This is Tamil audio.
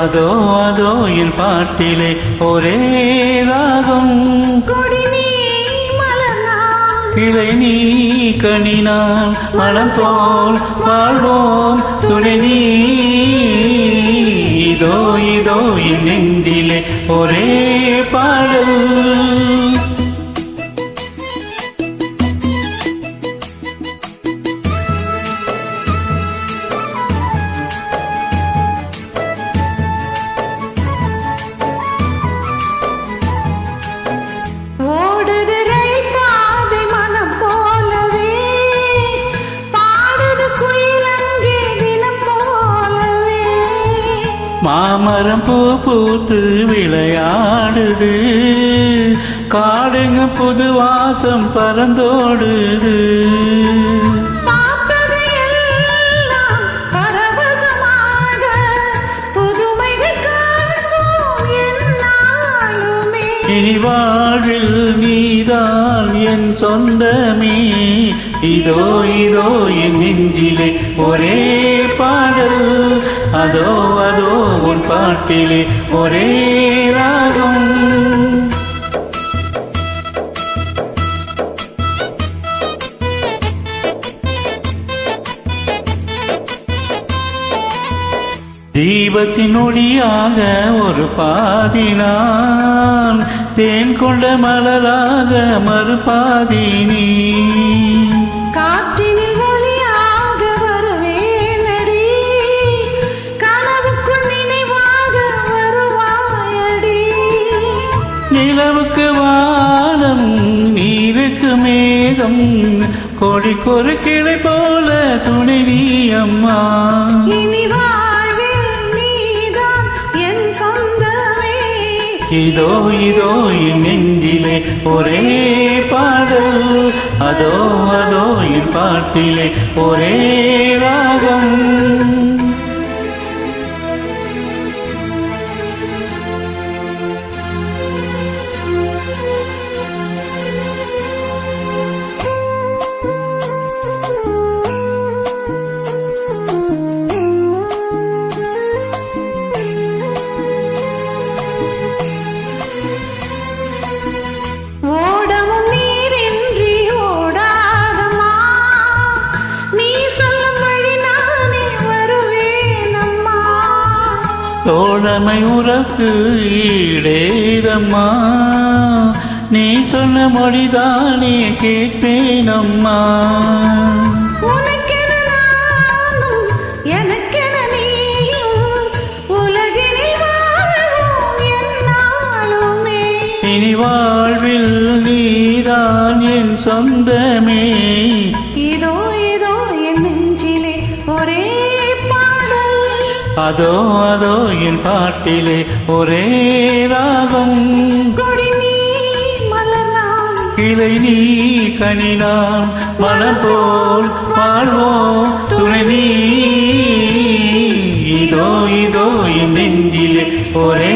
அதோ அதோ என் பாட்டிலே ஒரே ராகம். கொடி நீ மலர்ந்தால் கிளை நீ கனினான் மனம் போல் வாழ்வோம் துணை நீ. இதோ இதோ என் நெஞ்சிலே ஒரே பாடல். ஓடுது ரயில் பாதை மனம் போலவே, பாடுது குயில் அங்கே தினம் போலவே. மாமரம் பூ பூத்து விளையாடுது, காடுங்க புது வாசம் பறந்தோடுது. பார்த்தது எல்லாம் பரவசமாக, புதுமைகள் காண்போம் எந்நாளுமே. இனி வாழ்வில் நீதான் என் சொந்தமே. இதோ இதோ என் நெஞ்சிலே ஒரே பாடல். அதோ அதோ உன் பாட்டிலே ஒரே ராகம். தீபத்தின் ஒளியாக ஒரு பாதி நான், தேன் கொண்ட மலராக மறுபாதி நீ. காற்றினில் ஒலியாக வருவேனடி, கனவுக்குள் நினைவாக வருவாயடி. நிலவுக்கு வானம் நீருக்கு மேகம், கொடிக்கொரு கிளை போல துணை நீ அம்மா. இனி வாழ்வில் நீதான் என் சொந்தமே. இதோ இதோ என் நெஞ்சிலே ஒரே பாடல். அதோ அதோ என் பாட்டிலே ஒரே ராகம். ஓடவும் நீரின்றி ஓடாதம்மா, நீ சொல்லும் வழி நானே வருவேனம்மா. தோழமை உறவு ஈடேதம்மா, நீ சொன்ன மொழிதானே கேட்பேனம்மா. உனக்கென நானும் எனக்கென நீயும், உலகினில் வாழ்வோம் எந்நாளுமே. இனி வாழ்வில் நீதான் என் சொந்தமே. இதோ இதோ என் நெஞ்சிலே ஒரே பாடல். அதோ அதோ என் பாட்டிலே ஒரே ராகம். கொடி நீ மலர்ந்தால் கிளை நீ கனினான் மனம் போல் வாழ்வோம் துணை நீ. இதோ இதோ என் நெஞ்சிலே ஒரே